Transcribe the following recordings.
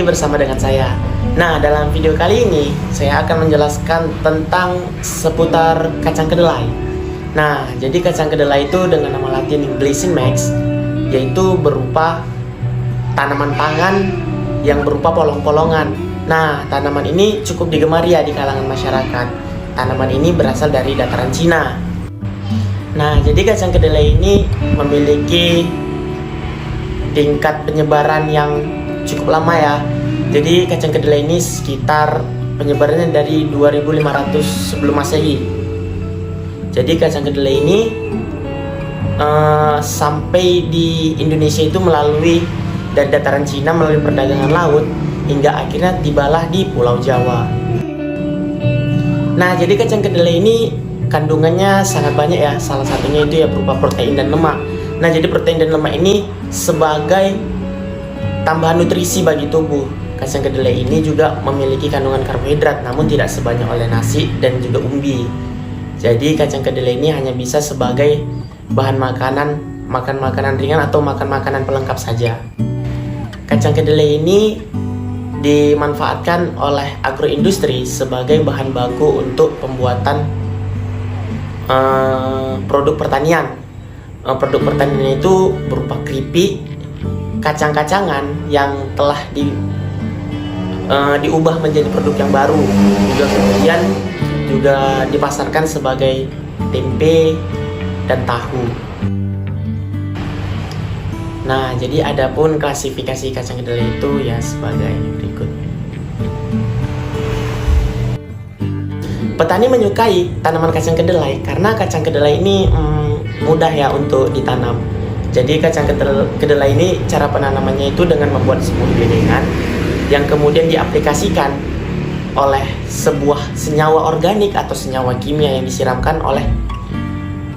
bersama dengan saya. Nah, dalam video kali ini saya akan menjelaskan tentang seputar kacang kedelai. Nah, jadi kacang kedelai itu dengan nama latin Glycine max, yaitu berupa tanaman pangan yang berupa polong-polongan. Nah, tanaman ini cukup digemari ya di kalangan masyarakat. Tanaman ini berasal dari dataran Cina. Nah, jadi kacang kedelai ini memiliki tingkat penyebaran yang cukup lama ya. Jadi kacang kedelai ini sekitar penyebarannya dari 2500 sebelum Masehi. Jadi kacang kedelai ini sampai di Indonesia itu melalui dari dataran Cina melalui perdagangan laut hingga akhirnya tibalah di Pulau Jawa. Nah, jadi kacang kedelai ini kandungannya sangat banyak ya. Salah satunya itu ya berupa protein dan lemak. Nah, jadi protein dan lemak ini sebagai tambahan nutrisi bagi tubuh. Kacang kedelai ini juga memiliki kandungan karbohidrat, namun tidak sebanyak oleh nasi dan juga umbi. Jadi kacang kedelai ini hanya bisa sebagai bahan makanan, makan makanan ringan atau makan makanan pelengkap saja. Kacang kedelai ini dimanfaatkan oleh agroindustri sebagai bahan baku untuk pembuatan produk pertanian. Produk pertanian itu berupa keripik, kacang-kacangan yang telah diubah menjadi produk yang baru. Juga kemudian juga dipasarkan sebagai tempe dan tahu. Nah, jadi adapun klasifikasi kacang kedelai itu ya sebagai berikut. Petani menyukai tanaman kacang kedelai karena kacang kedelai ini mudah ya untuk ditanam. Jadi kacang kedelai ini cara penanamannya itu dengan membuat sebuah bedengan yang kemudian diaplikasikan oleh sebuah senyawa organik atau senyawa kimia yang disiramkan oleh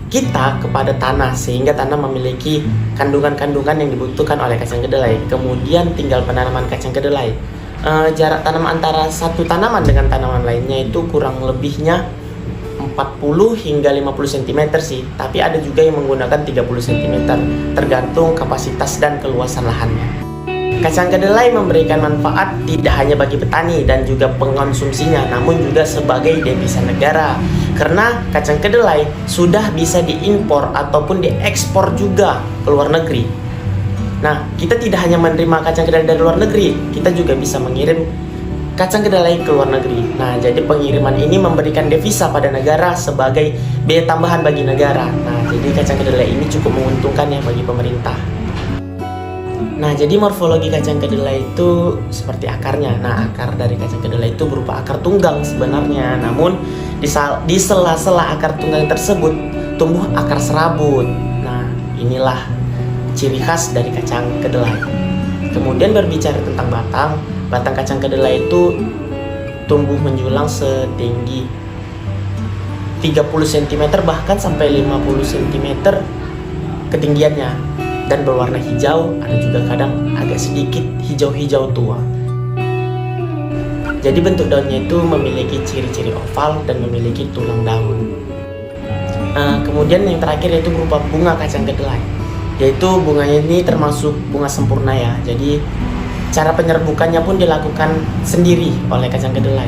kita kepada tanah sehingga tanah memiliki kandungan-kandungan yang dibutuhkan oleh kacang kedelai. Kemudian tinggal penanaman kacang kedelai. Jarak tanam antara satu tanaman dengan tanaman lainnya itu kurang lebihnya 40 hingga 50 cm sih, tapi ada juga yang menggunakan 30 cm tergantung kapasitas dan keluasan lahannya. Kacang kedelai memberikan manfaat tidak hanya bagi petani dan juga pengonsumsinya, namun juga sebagai devisa negara. Karena kacang kedelai sudah bisa diimpor ataupun diekspor juga ke luar negeri. Nah, kita tidak hanya menerima kacang kedelai dari luar negeri, kita juga bisa mengirim kacang kedelai ke luar negeri. Nah, jadi pengiriman ini memberikan devisa pada negara sebagai biaya tambahan bagi negara. Nah, jadi kacang kedelai ini cukup menguntungkan ya bagi pemerintah. Nah, jadi morfologi kacang kedelai itu seperti akarnya. Nah, akar dari kacang kedelai itu berupa akar tunggang sebenarnya. Namun, di sela-sela akar tunggang tersebut tumbuh akar serabut. Nah, inilah ciri khas dari kacang kedelai. Kemudian berbicara tentang batang kacang kedelai itu tumbuh menjulang setinggi 30 cm bahkan sampai 50 cm ketinggiannya dan berwarna hijau, ada juga kadang agak sedikit hijau-hijau tua. Jadi bentuk daunnya itu memiliki ciri-ciri oval dan memiliki tulang daun. Kemudian yang terakhir yaitu berupa bunga kacang kedelai, yaitu bunganya ini termasuk bunga sempurna ya. Jadi cara penyerbukannya pun dilakukan sendiri oleh kacang kedelai.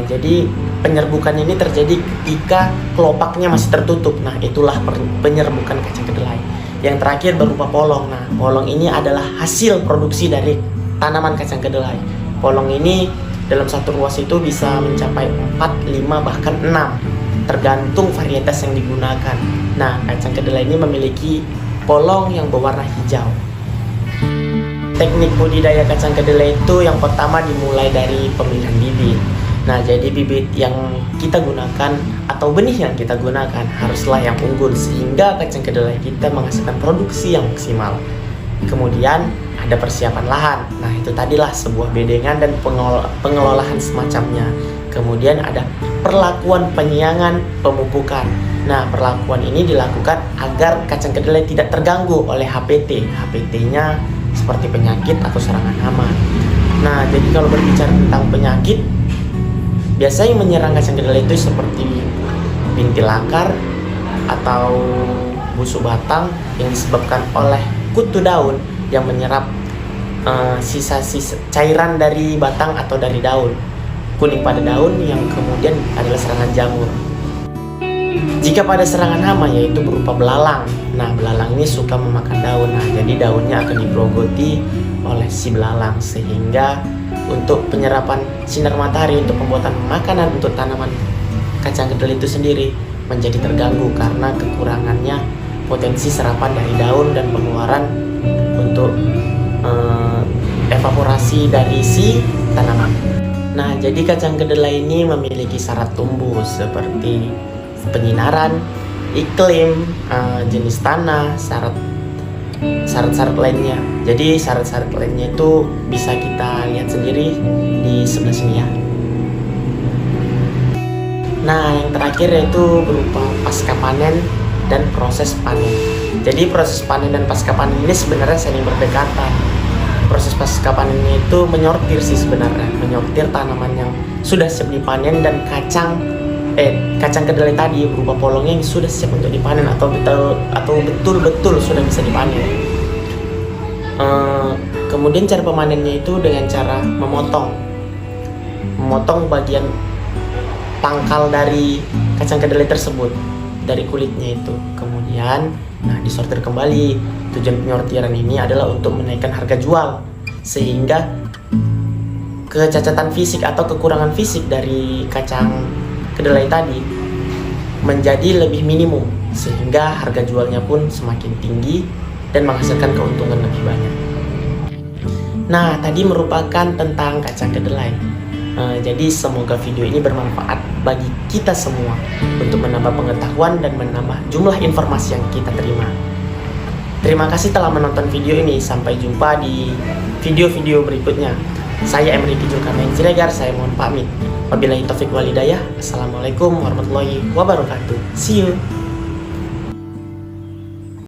Jadi penyerbukan ini terjadi ketika kelopaknya masih tertutup. Nah, itulah penyerbukan kacang kedelai. Yang terakhir berupa polong. Nah, polong ini adalah hasil produksi dari tanaman kacang kedelai. Polong ini dalam satu ruas itu bisa mencapai 4, 5, bahkan 6 tergantung varietas yang digunakan. Nah, kacang kedelai ini memiliki polong yang berwarna hijau. Teknik budidaya kacang kedelai itu yang pertama dimulai dari pemilihan bibit. Nah, jadi bibit yang kita gunakan atau benih yang kita gunakan haruslah yang unggul sehingga kacang kedelai kita menghasilkan produksi yang maksimal. Kemudian ada persiapan lahan. Nah, itu tadilah sebuah bedengan dan pengelolaan semacamnya. Kemudian ada perlakuan penyiangan, pemupukan. Nah, perlakuan ini dilakukan agar kacang kedelai tidak terganggu oleh HPT. HPT-nya seperti penyakit atau serangan hama. Nah, jadi kalau berbicara tentang penyakit, biasanya yang menyerang kacang kedelai itu seperti bintil akar atau busuk batang yang disebabkan oleh kutu daun yang menyerap sisa-sisa cairan dari batang atau dari daun, kuning pada daun yang kemudian adalah serangan jamur. Jika pada serangan hama yaitu berupa belalang. Nah, belalang ini suka memakan daun. Nah, jadi daunnya akan digerogoti oleh si belalang sehingga untuk penyerapan sinar matahari untuk pembuatan makanan untuk tanaman kacang kedelai itu sendiri menjadi terganggu karena kekurangannya potensi serapan dari daun dan pengeluaran untuk evaporasi dari si tanaman. Nah, jadi kacang kedelai ini memiliki syarat tumbuh seperti penyinaran, iklim, jenis tanah, syarat-syarat lainnya. Jadi syarat-syarat lainnya itu bisa kita lihat sendiri di sebelah sini ya. Nah, yang terakhir yaitu berupa pasca panen dan proses panen. Jadi proses panen dan pasca panen ini sebenarnya saling berdekatan. Proses pasca panennya itu menyortir sih sebenarnya, menyortir tanaman yang sudah siap dipanen dan kacang kedelai tadi berupa polongnya yang sudah siap untuk dipanen atau betul-betul sudah bisa dipanen. Kemudian cara pemanennya itu dengan cara memotong bagian pangkal dari kacang kedelai tersebut dari kulitnya itu. Kemudian disortir kembali. Tujuan penyortiran ini adalah untuk menaikkan harga jual sehingga kecacatan fisik atau kekurangan fisik dari kacang kedelai tadi menjadi lebih minimum sehingga harga jualnya pun semakin tinggi dan menghasilkan keuntungan lebih banyak. Nah, tadi merupakan tentang kacang kedelai. Jadi semoga video ini bermanfaat bagi kita semua untuk menambah pengetahuan dan menambah jumlah informasi yang kita terima. Terima kasih telah menonton video ini. Sampai jumpa di video-video berikutnya. Saya Emriki Julkarnain Siregar, saya mohon pamit. Wabillahi taufik walhidayah. Assalamualaikum warahmatullahi wabarakatuh. See you.